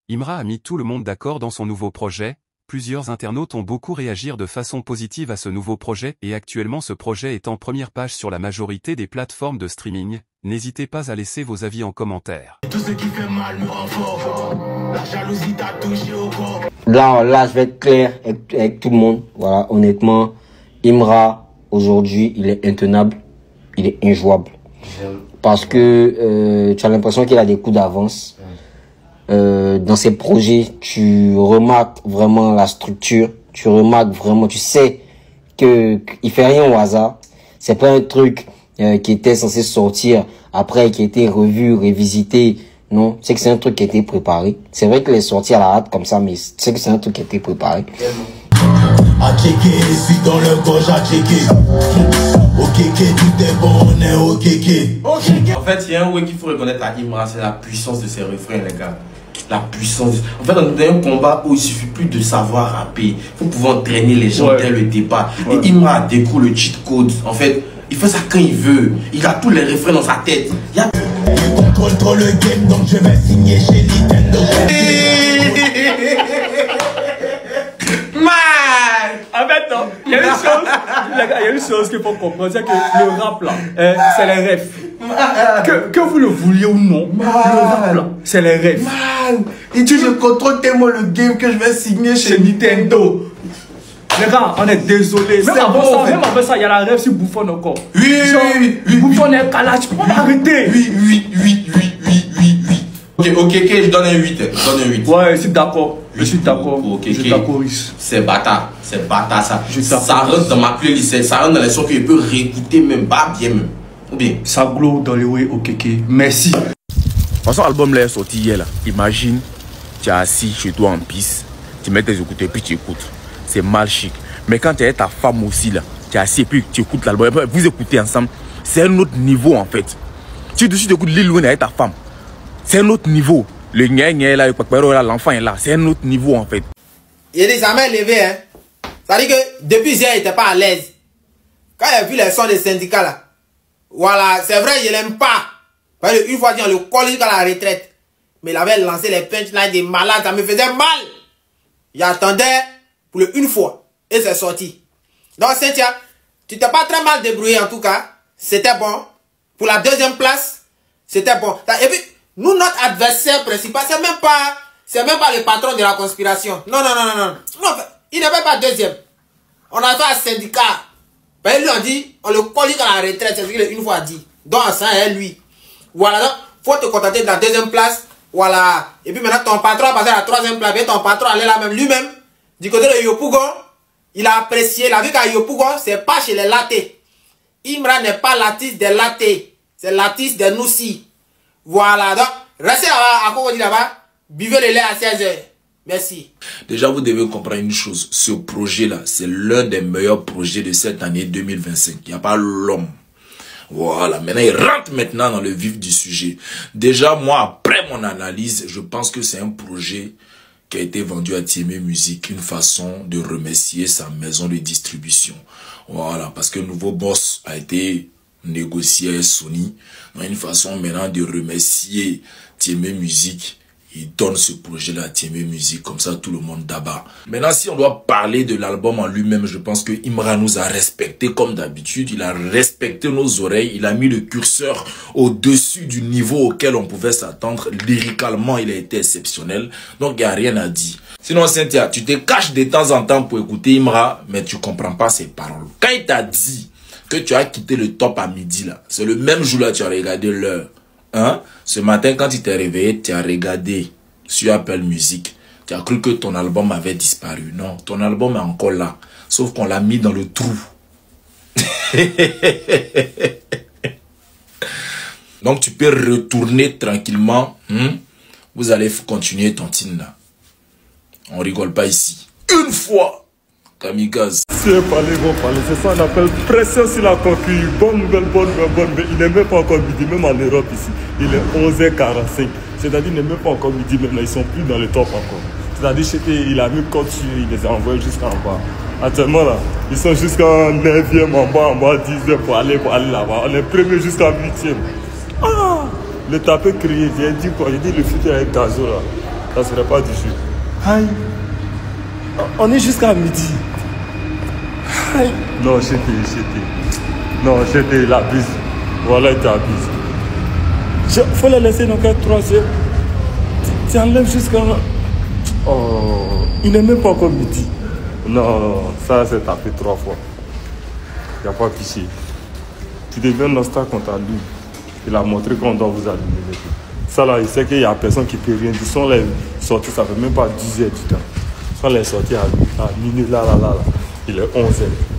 Imra a mis tout le monde d'accord dans son nouveau projet. Plusieurs internautes ont beaucoup réagi de façon positive à ce nouveau projet et actuellement ce projet est en première page sur la majorité des plateformes de streaming. N'hésitez pas à laisser vos avis en commentaire. Tout ce qui fait mal me rend fort. La jalousie t'a touché au corps. Là, je vais être clair avec tout le monde. Voilà, honnêtement, Imra, aujourd'hui, il est intenable, il est injouable. Parce que tu as l'impression qu'il a des coups d'avance. Dans ses projets, tu remarques vraiment la structure, tu remarques vraiment, tu sais que il fait rien au hasard. C'est pas un truc qui était censé sortir après, qui a été revu, révisité. Non, c'est que c'est un truc qui a été préparé. C'est vrai qu'il est sorti à la hâte comme ça, mais c'est que c'est un truc qui a été préparé. À checker, je suis dans le gorge à checker. Au kéké, tout est bon, on est au kéké. En fait, il y a un way qu'il faut reconnaître à Imra, c'est la puissance de ses refrains, les gars. La puissance. En fait, on est dans un combat où il suffit plus de savoir rapper. Il faut pouvoir entraîner les gens dès le départ. Et Imra découvre le cheat code. En fait, il fait ça quand il veut. Il a tous les refrains dans sa tête. Il contrôle trop le game, donc je vais signer chez Nintendo. En fait, non, il y a une chose qu'il faut comprendre, c'est que le rap là, c'est les rêves. Que vous le vouliez ou non, le rap là, c'est les rêves. Man, il dit je contrôle tellement le game que je vais signer chez Nintendo. Les gars, on est désolé. Même avant ça, il y a la rêve sur Bouffon encore. Oui. Bouffon est calage, tu peux arrêter. Oui. Ok, je donne un 8. Ouais, je suis d'accord. Je suis d'accord. Je d'accord. C'est bâtard ça. Ça rentre dans ma playlist, ça rentre dans les sons que je peux réécouter même, pas bien même. Ou bien. Ça glow dans les way, ok. Merci. Son album là est sorti hier là. Imagine, tu es assis chez toi en piste, tu mets tes écouteurs puis tu écoutes. C'est mal chic. Mais quand tu es avec ta femme aussi là, tu es assis et puis tu écoutes l'album, vous écoutez ensemble, c'est un autre niveau en fait. Tu écoutes Lil Wayne avec ta femme. C'est un autre niveau. Le gna là, l'enfant est là. C'est un autre niveau en fait. Il n'est jamais levé, hein. Ça veut dire que depuis hier, il n'était pas à l'aise. Quand il a vu les sons des syndicats là, voilà, c'est vrai, il n'aime pas. Parce que une fois, on le colle jusqu'à la retraite. Mais il avait lancé les punchlines des malades, ça me faisait mal. Il attendait pour une fois. Et c'est sorti. Donc, Cynthia, tu t'es pas très mal débrouillé en tout cas. C'était bon. Pour la deuxième place, c'était bon. Et puis, nous, notre adversaire principal, c'est même pas le patron de la conspiration. Non. Il n'est même pas deuxième. On a fait un syndicat. Ben, lui, on dit, on le colle à la retraite. C'est ce qu'il a une fois dit. Donc, ça, c'est lui. Voilà, donc, faut te contenter de la deuxième place. Voilà. Et puis maintenant, ton patron a passé à la troisième place. Et ton patron allait là même, lui-même, du côté de Yopougon, il a apprécié. La vie qu'à Yopougon, c'est pas chez les latés. Imra n'est pas l'artiste des latés. C'est l'artiste des noussis. Voilà, donc, restez là-bas, à quoi on dit là-bas, buvez le lait à 16h. Merci. Déjà, vous devez comprendre une chose. Ce projet-là, c'est l'un des meilleurs projets de cette année 2025. Il n'y a pas l'homme. Voilà, maintenant, il rentre maintenant dans le vif du sujet. Déjà, moi, après mon analyse, je pense que c'est un projet qui a été vendu à Tiémé Musique, une façon de remercier sa maison de distribution. Voilà, parce que le nouveau boss a été négocié avec Sony, une façon maintenant de remercier Tiémé Musique. Il donne ce projet-là à Tiémé Musique, comme ça tout le monde d'abord. Maintenant, si on doit parler de l'album en lui-même, je pense que Imra nous a respecté comme d'habitude. Il a respecté nos oreilles, il a mis le curseur au-dessus du niveau auquel on pouvait s'attendre. Lyricalement, il a été exceptionnel, donc il n'y a rien à dire. Sinon, Cynthia, tu te caches de temps en temps pour écouter Imra, mais tu comprends pas ses paroles. Quand il t'a dit que tu as quitté le top à midi, là, c'est le même jour là tu as regardé l'heure. Hein? Ce matin, quand tu t'es réveillé, tu as regardé sur Apple Music. Tu as cru que ton album avait disparu. Non, ton album est encore là. Sauf qu'on l'a mis dans le trou. Donc, tu peux retourner tranquillement. Vous allez continuer ton tin là. On rigole pas ici. Une fois. Kamikaze. C'est ça on appelle pression sur la coquille. Bonne nouvelle. Mais il n'est même pas encore midi, même en Europe ici. Il est 11h45. C'est-à-dire qu'il n'est même pas encore midi, même là, ils sont plus dans le top encore. C'est-à-dire qu'il a mis code sur, il les a envoyés jusqu'en bas. Actuellement là, ils sont jusqu'en 9e, en bas 10e pour aller là-bas. On est premier jusqu'en 8e. Ah, le tapé crié, j'ai dit quoi? J'ai dit le futur avec Gazo là. Ça serait pas du jeu. Aïe. On est jusqu'à midi. Aïe. Non, j'étais. Non, j'étais la bise. Voilà, il t'abuse. Faut la laisser dans 3 heures. Tu enlèves jusqu'à... Oh, il n'est même pas encore midi. Non, ça c'est tapé 3 fois. Il n'y a pas piché. Tu deviens nostalgique quand tu allumes. Il a montré qu'on doit vous allumer. Ça là, il sait qu'il n'y a personne qui peut rien dire. Sont les sorties, ça fait même pas 10 heures du temps. Sont les sorties à minuit, là. Il est 11 heures.